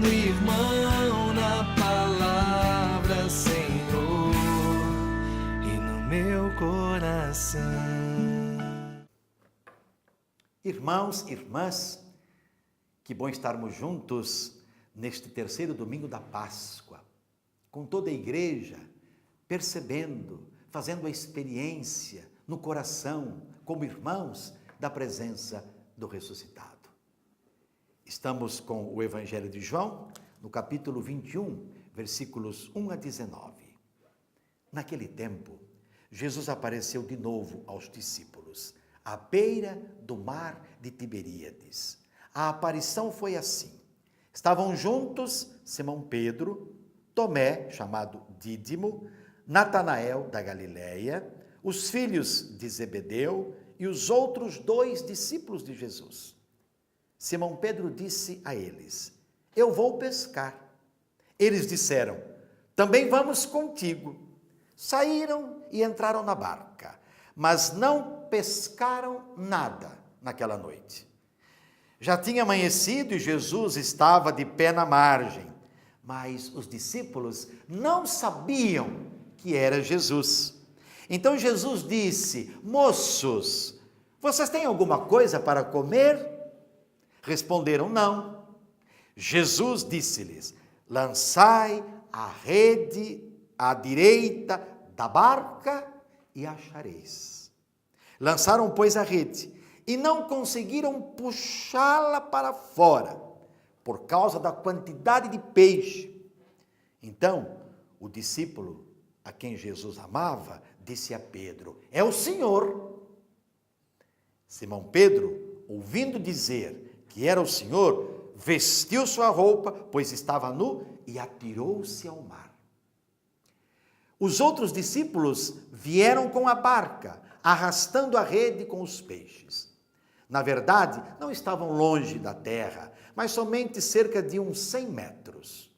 no irmão, na palavra, Senhor, e no meu coração. Irmãos, irmãs, que bom estarmos juntos neste terceiro domingo da Páscoa, com toda a igreja, percebendo, fazendo a experiência no coração, como irmãos, da presença do ressuscitado. Estamos com o Evangelho de João, no capítulo 21, versículos 1 a 19. Naquele tempo, Jesus apareceu de novo aos discípulos, à beira do mar de Tiberíades. A aparição foi assim. Estavam juntos Simão Pedro, Tomé, chamado Dídimo, Natanael da Galileia, os filhos de Zebedeu e os outros 2 discípulos de Jesus. Simão Pedro disse a eles: eu vou pescar. Eles disseram: também vamos contigo. Saíram e entraram na barca, mas não pescaram nada naquela noite. Já tinha amanhecido e Jesus estava de pé na margem, mas os discípulos não sabiam que era Jesus. Então Jesus disse: moços, vocês têm alguma coisa para comer? Responderam: não. Jesus disse-lhes: lançai a rede à direita da barca e achareis. Lançaram, pois, a rede e não conseguiram puxá-la para fora, por causa da quantidade de peixe. Então, o discípulo a quem Jesus amava disse a Pedro: é o Senhor. Simão Pedro, ouvindo dizer que era o Senhor, vestiu sua roupa, pois estava nu, e atirou-se ao mar. Os outros discípulos vieram com a barca, arrastando a rede com os peixes. Na verdade, não estavam longe da terra, mas somente cerca de uns 100 metros.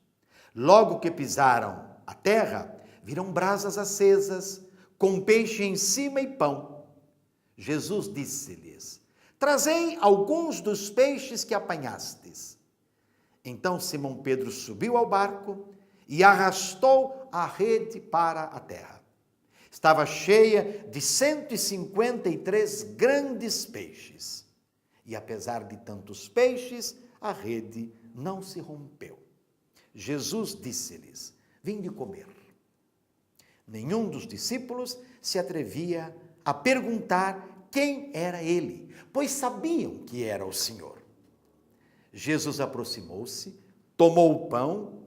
Logo que pisaram a terra, viram brasas acesas, com peixe em cima e pão. Jesus disse-lhes: trazei alguns dos peixes que apanhastes. Então Simão Pedro subiu ao barco e arrastou a rede para a terra. Estava cheia de 153 grandes peixes. E apesar de tantos peixes, a rede não se rompeu. Jesus disse-lhes: vinde comer. Nenhum dos discípulos se atrevia a perguntar quem era ele, pois sabiam que era o Senhor. Jesus aproximou-se, tomou o pão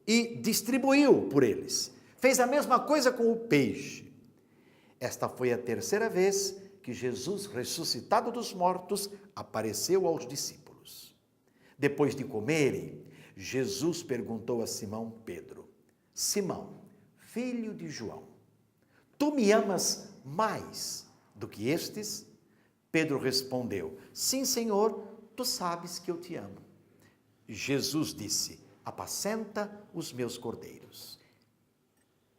e distribuiu por eles. Fez a mesma coisa com o peixe. Esta foi a terceira vez que Jesus, ressuscitado dos mortos, apareceu aos discípulos. Depois de comerem, Jesus perguntou a Simão Pedro: Simão, filho de João, tu me amas mais do que estes? Pedro respondeu: sim, Senhor, tu sabes que eu te amo. Jesus disse: apacenta os meus cordeiros.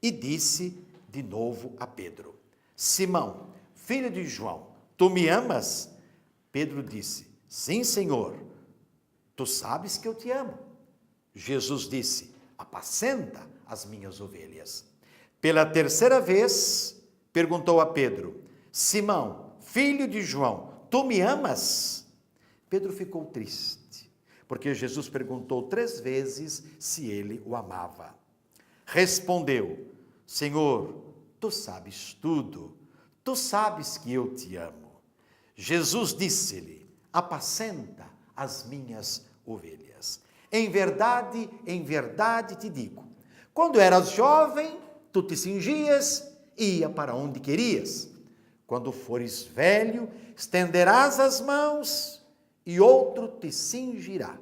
E disse de novo a Pedro: Simão, filho de João, tu me amas? Pedro disse: sim, Senhor, tu sabes que eu te amo. Jesus disse: apacenta as minhas ovelhas. Pela terceira vez, perguntou a Pedro: Simão, filho de João, tu me amas? Pedro ficou triste, porque Jesus perguntou 3 vezes se ele o amava. Respondeu: Senhor, tu sabes tudo, tu sabes que eu te amo. Jesus disse-lhe: apacenta as minhas ovelhas. Em verdade te digo, quando eras jovem, tu te cingias e ia para onde querias. Quando fores velho, estenderás as mãos e outro te cingirá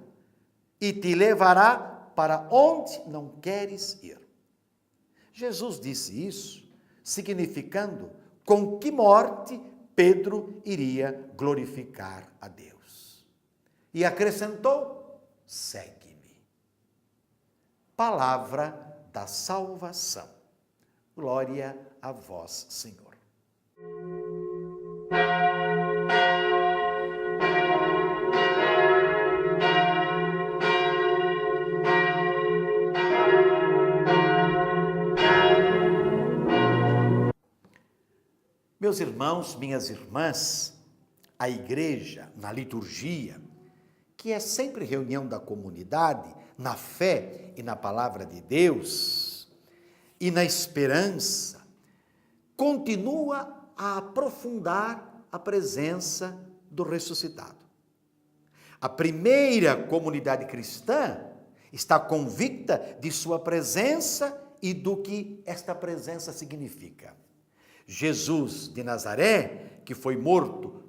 e te levará para onde não queres ir. Jesus disse isso, significando com que morte Pedro iria glorificar a Deus. E acrescentou: segue-me. Palavra da salvação. Glória a vós, Senhor. Meus irmãos, minhas irmãs, a igreja, na liturgia, que é sempre reunião da comunidade, na fé e na palavra de Deus, e na esperança, continua a aprofundar a presença do ressuscitado. A primeira comunidade cristã está convicta de sua presença e do que esta presença significa. Jesus de Nazaré, que foi morto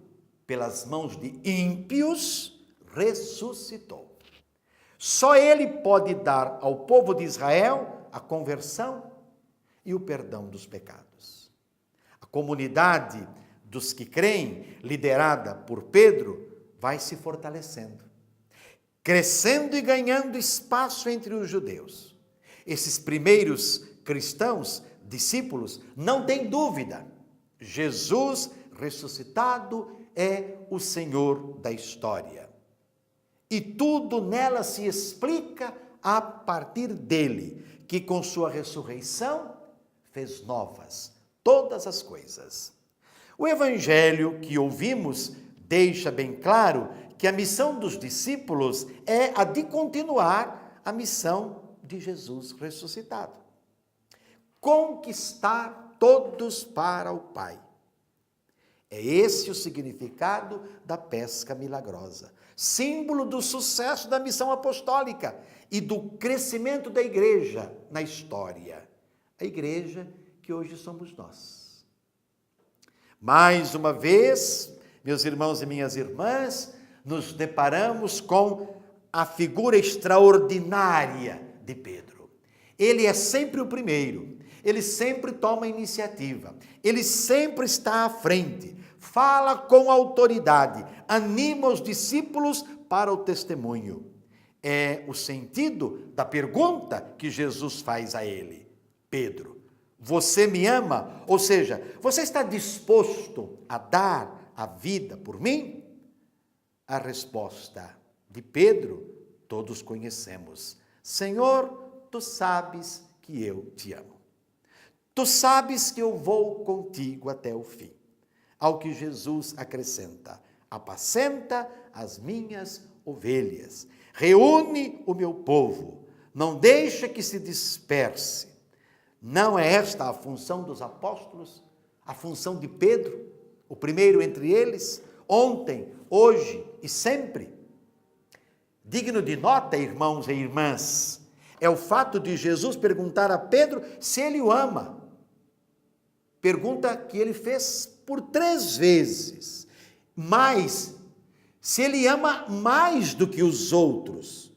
pelas mãos de ímpios, ressuscitou. Só ele pode dar ao povo de Israel a conversão e o perdão dos pecados. A comunidade dos que creem, liderada por Pedro, vai se fortalecendo, crescendo e ganhando espaço entre os judeus. Esses primeiros cristãos, discípulos, não têm dúvida, Jesus ressuscitado é o Senhor da história. E tudo nela se explica a partir dele, que com sua ressurreição fez novas todas as coisas. O evangelho que ouvimos deixa bem claro que a missão dos discípulos é a de continuar a missão de Jesus ressuscitado. Conquistar todos para o Pai. É esse o significado da pesca milagrosa, símbolo do sucesso da missão apostólica e do crescimento da igreja na história. A igreja que hoje somos nós. Mais uma vez, meus irmãos e minhas irmãs, nos deparamos com a figura extraordinária de Pedro. Ele é sempre o primeiro, ele sempre toma a iniciativa, ele sempre está à frente, fala com autoridade, anima os discípulos para o testemunho. É o sentido da pergunta que Jesus faz a ele. Pedro, você me ama? Ou seja, você está disposto a dar a vida por mim? A resposta de Pedro, todos conhecemos. Senhor, tu sabes que eu te amo. Tu sabes que eu vou contigo até o fim. Ao que Jesus acrescenta, apacenta as minhas ovelhas, reúne o meu povo, não deixa que se disperse. Não é esta a função dos apóstolos? A função de Pedro, o primeiro entre eles, ontem, hoje e sempre? Digno de nota, irmãos e irmãs, é o fato de Jesus perguntar a Pedro se ele o ama. Pergunta que ele fez por 3 vezes. Mas, se ele ama mais do que os outros.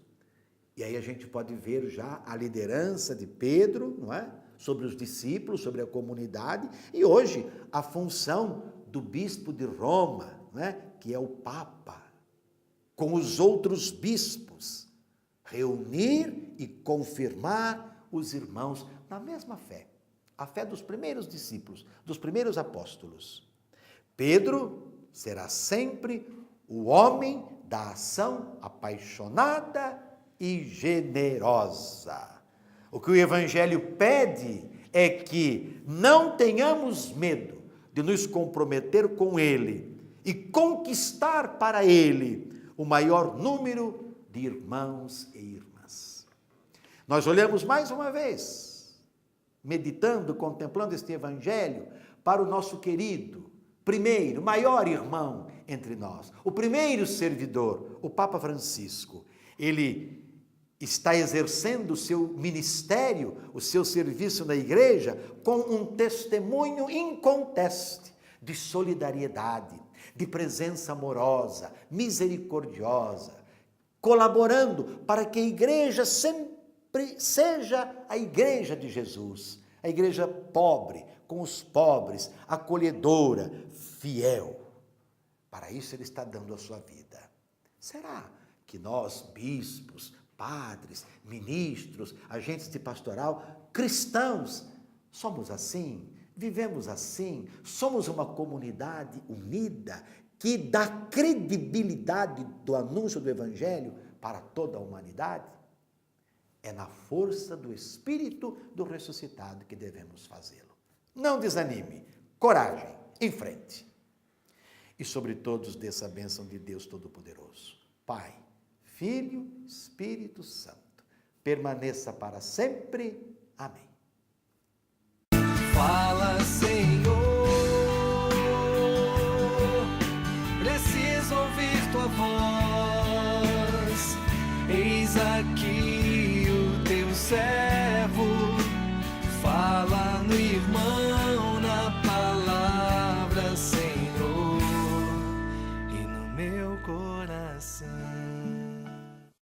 E aí a gente pode ver já a liderança de Pedro, não é? Sobre os discípulos, sobre a comunidade. E hoje, a função do bispo de Roma, não é? Que é o Papa, com os outros bispos. Reunir e confirmar os irmãos na mesma fé. A fé dos primeiros discípulos, dos primeiros apóstolos. Pedro será sempre o homem da ação apaixonada e generosa. O que o Evangelho pede é que não tenhamos medo de nos comprometer com Ele e conquistar para Ele o maior número de irmãos e irmãs. Nós olhamos mais uma vez, meditando, contemplando este Evangelho, para o nosso querido, primeiro, maior irmão entre nós, o primeiro servidor, o Papa Francisco. Ele está exercendo o seu ministério, o seu serviço na igreja, com um testemunho inconteste de solidariedade, de presença amorosa, misericordiosa, colaborando para que a igreja sempre seja a igreja de Jesus, a igreja pobre, com os pobres, acolhedora, fiel. Para isso ele está dando a sua vida. Será que nós, bispos, padres, ministros, agentes de pastoral, cristãos, somos assim? Vivemos assim? Somos uma comunidade unida que dá credibilidade do anúncio do Evangelho para toda a humanidade? É na força do Espírito do ressuscitado que devemos fazê-lo. Não desanime, coragem, em frente. E sobre todos dessa bênção de Deus Todo-Poderoso, Pai, Filho, Espírito Santo, permaneça para sempre. Amém. Fala, Senhor, preciso ouvir tua voz. Eis aqui o teu servo.